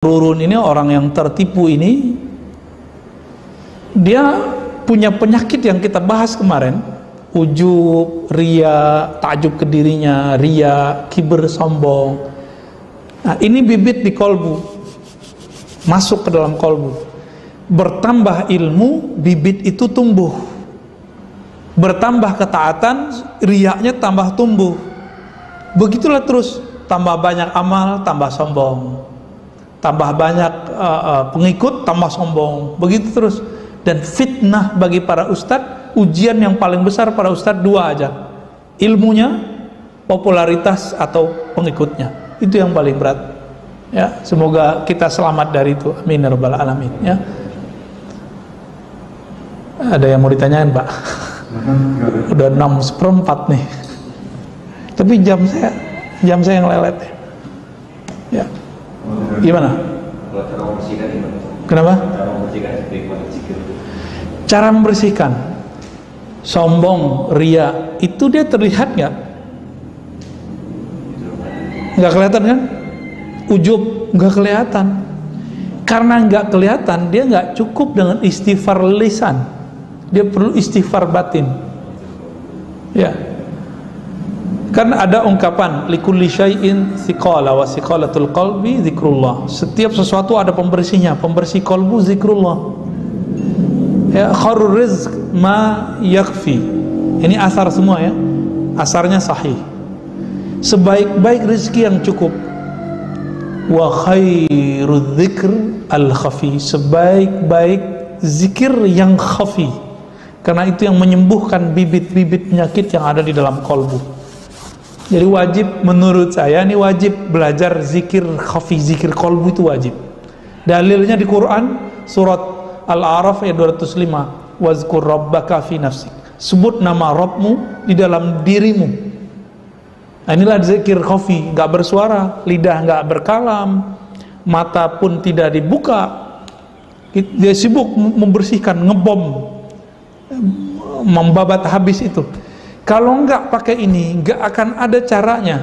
Rurun ini, orang yang tertipu ini, dia punya penyakit yang kita bahas kemarin, ujub, ria, takjub ke dirinya, ria, kiber, sombong. Nah, ini bibit di kolbu, masuk ke dalam kolbu. Bertambah ilmu, bibit itu tumbuh. Bertambah ketaatan, riaknya tambah tumbuh. Begitulah terus, tambah banyak amal, tambah sombong. Tambah banyak pengikut, tambah sombong. Begitu terus. Dan fitnah bagi para ustadz, ujian yang paling besar para ustadz dua aja, ilmunya, popularitas, atau pengikutnya. Itu yang paling berat. Ya, semoga kita selamat dari itu. Amin ya rabbal alamin. Ya. Ada yang mau ditanyain, Pak? Udah 6:04 nih. Tapi jam saya yang lelet. Ya. Gimana? Kenapa? Cara membersihkan sombong, ria, itu dia terlihat nggak? Nggak kelihatan kan? Ujub nggak kelihatan. Karena nggak kelihatan, dia nggak cukup dengan istighfar lisan. Dia perlu istighfar batin. Ya. Kan ada ungkapan likulli syai'in thiqala wa thiqalatul qalbi zikrullah. Setiap sesuatu ada pembersihnya, pembersih kolbu zikrullah. Ya, kharur rizq ma yakfi. Ini asar semua ya. Asarnya sahih. Sebaik-baik rezeki yang cukup. Wa khairudz dzikr al khafi. Sebaik-baik zikir yang khafi. Karena itu yang menyembuhkan bibit-bibit penyakit yang ada di dalam kolbu. Jadi wajib, menurut saya ini wajib belajar zikir khafi, zikir kolbu itu wajib. Dalilnya di Quran surat Al-A'raf ayat 205, wazkur rabbaka fi nafsik. Sebut nama Rabbmu di dalam dirimu. Nah, inilah zikir khafi, nggak bersuara, lidah nggak berkalam, mata pun tidak dibuka. Dia sibuk membersihkan, ngebom, membabat habis itu. Kalau enggak pakai ini, enggak akan ada caranya.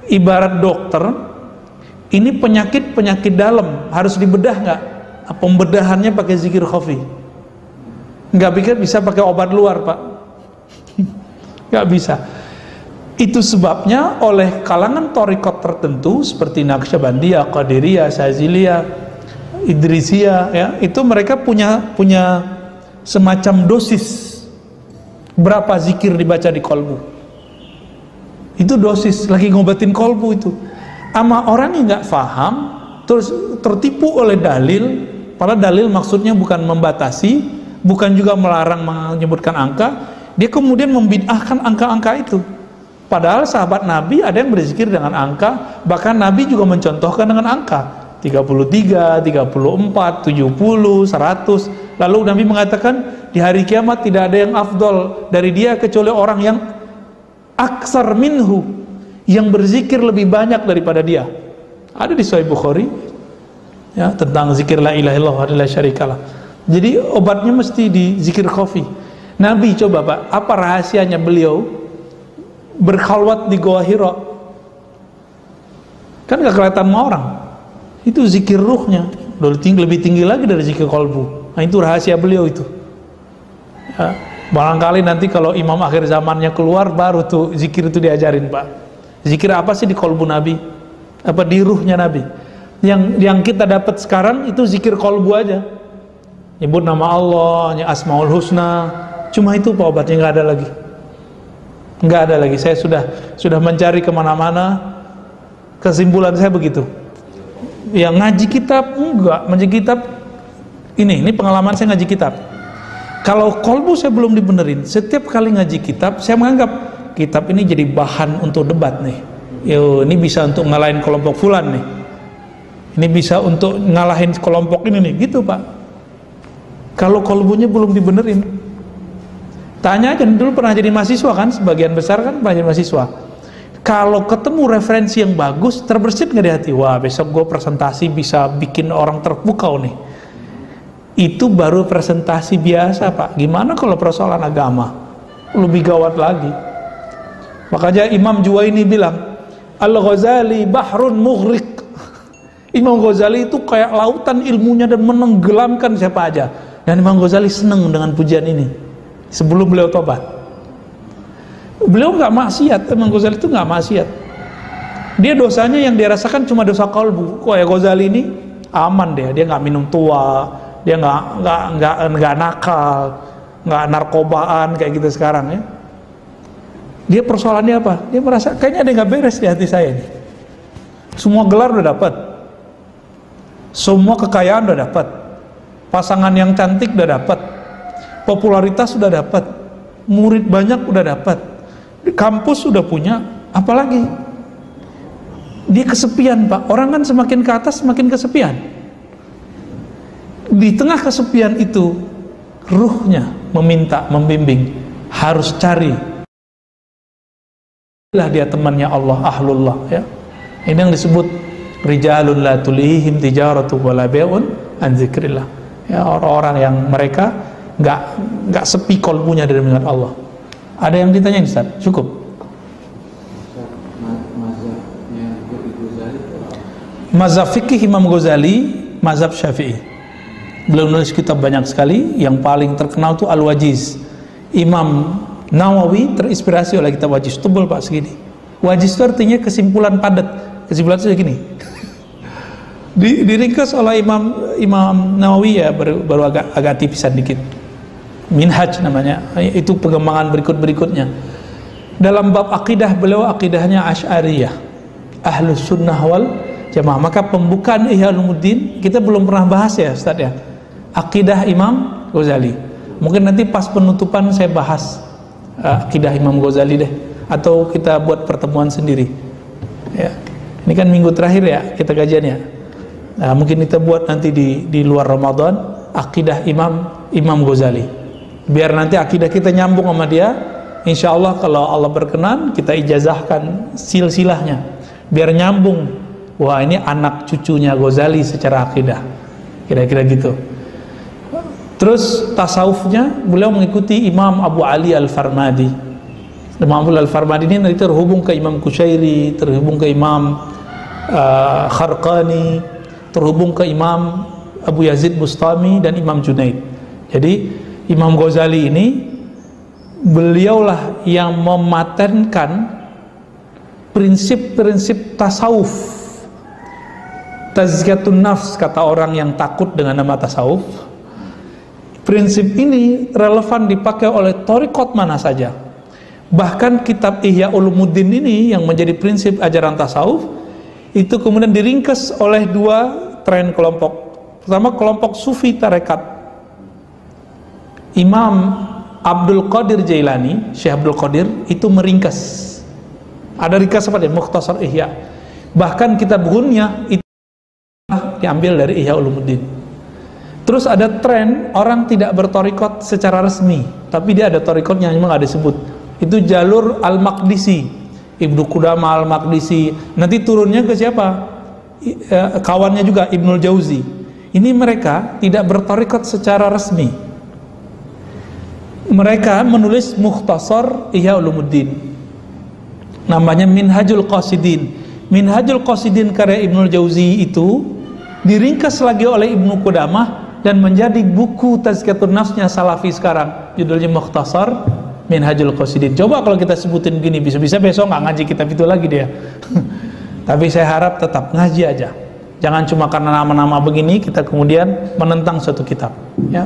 Ibarat dokter, ini penyakit dalam, harus dibedah enggak? Pembedahannya pakai zikir khafi. Enggak pikir bisa pakai obat luar, Pak. Enggak bisa. Itu sebabnya oleh kalangan thariqat tertentu seperti Naqsyabandiyah, Qadiriyah, Syadziliyah, Idrisiyah, ya, itu mereka punya semacam dosis. Berapa zikir dibaca di kolbu, itu dosis, lagi ngobatin kolbu itu. Ama orang yang nggak paham terus tertipu oleh dalil, padahal dalil maksudnya bukan membatasi, bukan juga melarang menyebutkan angka, dia kemudian membid'ahkan angka-angka itu. Padahal sahabat Nabi ada yang berzikir dengan angka, bahkan Nabi juga mencontohkan dengan angka 33, 34, 70, 100. Lalu Nabi mengatakan di hari kiamat tidak ada yang afdol dari dia kecuali orang yang aksar minhu, yang berzikir lebih banyak daripada dia. Ada di Sahih Bukhari ya, tentang zikir la ilaha illallah wa la syarikalah. Jadi obatnya mesti di zikir khafi. Nabi, coba Pak, apa rahasianya beliau berkhalwat di Gua Hira? Kan gak kelihatan sama orang. Itu zikir ruhnya lebih tinggi lagi dari zikir kolbu. Nah, itu rahasia beliau itu ya. Barangkali nanti kalau imam akhir zamannya keluar, baru tuh zikir itu diajarin, Pak. Zikir apa sih di kolbu Nabi, apa di ruhnya Nabi. Yang kita dapat sekarang itu zikir kolbu aja, nyebut nama Allah, Asmaul Husna. Cuma itu Pak obatnya, nggak ada lagi. Nggak ada lagi. Saya sudah mencari kemana-mana, kesimpulan saya begitu. Yang ngaji kitab enggak, ngaji kitab ini pengalaman saya ngaji kitab. Kalau kolbu saya belum dibenerin, setiap kali ngaji kitab saya menganggap kitab ini jadi bahan untuk debat nih. Yo, ini bisa untuk ngalahin kelompok fulan nih. Ini bisa untuk ngalahin kelompok ini nih, gitu Pak. Kalau kolbunya belum dibenerin, tanya aja, dulu pernah jadi mahasiswa kan, sebagian besar kan pernah jadi mahasiswa. Kalau ketemu referensi yang bagus, terbersit nggak di hati? Wah, besok gue presentasi bisa bikin orang terpukau nih. Itu baru presentasi biasa, Pak. Gimana kalau persoalan agama? Lebih gawat lagi. Makanya Imam Juwaini bilang, Al-Ghazali bahrun mughriq. Imam Ghazali itu kayak lautan ilmunya dan menenggelamkan siapa aja. Dan Imam Ghazali senang dengan pujian ini sebelum beliau tobat. Beliau nggak maksiat, Imam Ghazali itu nggak maksiat. Dia dosanya yang dia rasakan cuma dosa kalbu. Kayak Ghazali ini aman dia nggak minum tua, dia nggak nakal, nggak narkobaan kayak gitu sekarang ya. Dia persoalannya apa? Dia merasa kayaknya ada nggak beres di hati saya nih. Semua gelar udah dapat, semua kekayaan udah dapat, pasangan yang cantik udah dapat, popularitas udah dapat, murid banyak udah dapat, kampus udah punya, apalagi? Dia kesepian, Pak. Orang kan semakin ke atas semakin kesepian. Di tengah kesepian itu ruhnya meminta, membimbing, harus cari lah dia temannya Allah, ahlullah ya. Ini yang disebut rijalun la tulihim tijaratu wala bai'un an dzikrillah. Ya, orang-orang yang mereka enggak sepi kalbunya dari mengingat Allah. Ada yang ditanya Ustaz? Cukup. Mazhab fikih Imam Ghazali, mazhab Syafi'i. Beliau nulis kitab banyak sekali, yang paling terkenal itu Al-Wajiz. Imam Nawawi terinspirasi oleh kitab Wajiz, tebal Pak segini. Wajiz itu artinya kesimpulan padat. Kesimpulan itu segini. Diringkas oleh Imam Nawawi ya, baru agak tipisan dikit. Minhaj namanya. Itu pengembangan berikutnya. Dalam bab akidah beliau akidahnya Asy'ariyah, Ahlus Sunnah wal Jamaah. Maka pembukaan Ihya Ulumuddin kita belum pernah bahas ya Ustaz ya, akidah Imam Ghazali. Mungkin nanti pas penutupan saya bahas akidah Imam Ghazali deh, atau kita buat pertemuan sendiri ya. Ini kan minggu terakhir ya kita kajiannya. Nah, mungkin kita buat nanti di luar Ramadan akidah Imam Ghazali, biar nanti akidah kita nyambung sama dia. Insya Allah kalau Allah berkenan kita ijazahkan silsilahnya biar nyambung. Wah, ini anak cucunya Ghazali secara akidah, kira-kira gitu. Terus tasawufnya beliau mengikuti Imam Abu Ali Al-Farmadi. Imam Abu Ali Al-Farmadi ini nanti terhubung ke Imam Qushairi, terhubung ke Imam Kharqani, terhubung ke Imam Abu Yazid Bustami dan Imam Junaid. Jadi Imam Ghazali ini beliaulah yang mematenkan prinsip-prinsip tasawuf. Tazkiyatun nafs kata orang yang takut dengan nama tasawuf. Prinsip ini relevan dipakai oleh thariqat mana saja. Bahkan kitab Ihya Ulumuddin ini yang menjadi prinsip ajaran tasawuf itu kemudian diringkas oleh dua tren kelompok. Pertama kelompok sufi tarekat. Imam Abdul Qadir Jailani, Syekh Abdul Qadir itu meringkas. Ada ringkas apa dia? Mukhtasar Ihya. Bahkan kitab Ghunyah itu diambil dari Ihya Ulumuddin. Terus ada tren orang tidak bertorikot secara resmi, tapi dia ada torikotnya yang memang ada disebut. Itu jalur Al-Maqdisi, Ibnu Qudamah Al-Maqdisi. Nanti turunnya ke siapa? Kawannya juga Ibnul Jauzi. Ini mereka tidak bertorikot secara resmi. Mereka menulis Mukhtasar Ihya Ulumuddin, namanya Minhajul Qasidin. Minhajul Qasidin karya Ibnul Jauzi itu diringkas lagi oleh Ibnu Qudamah dan menjadi buku Tazkiyatun Nafsnya Salafi sekarang, judulnya Mukhtasar Minhajul Qasidin. Coba kalau kita sebutin gini, bisa-bisa besok nggak ngaji kitab itu lagi dia. Tapi saya harap tetap ngaji aja, jangan cuma karena nama-nama begini kita kemudian menentang suatu kitab ya.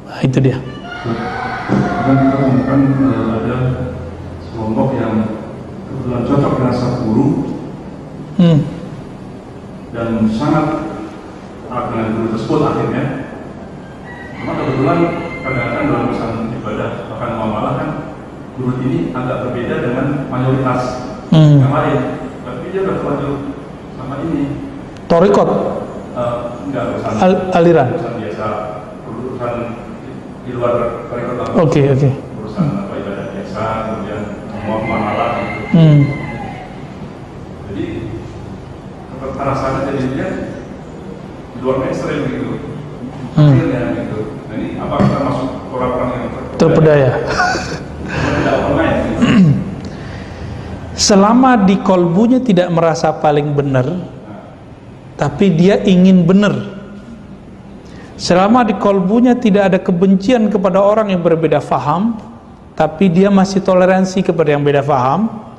Nah, itu dia. Dan kita temukan ada kelompok yang kebetulan cocok dengan satu guru dan sangat dengan guru tersebut akhirnya. Cuma kebetulan kadang-kadang dalam urusan ibadah bahkan muamalah kan guru ini agak berbeda dengan mayoritas yang lain. Tapi dia udah terlanjur sama ini. Torikot? Enggak, urusan aliran. Urusan biasa, urusan di luar torikot. Oke. Urusan apa ibadah biasa, kemudian muamalah gitu. Jadi rasanya jadinya di luar mainstream gitu. Akhirnya gitu. Nah, ini apa kita masuk orang-orang yang terpedaya? Tidak online gitu. Selama di kolbunya tidak merasa paling benar, tapi dia ingin benar. Selama di kolbunya tidak ada kebencian kepada orang yang berbeda faham, tapi dia masih toleransi kepada yang beda faham,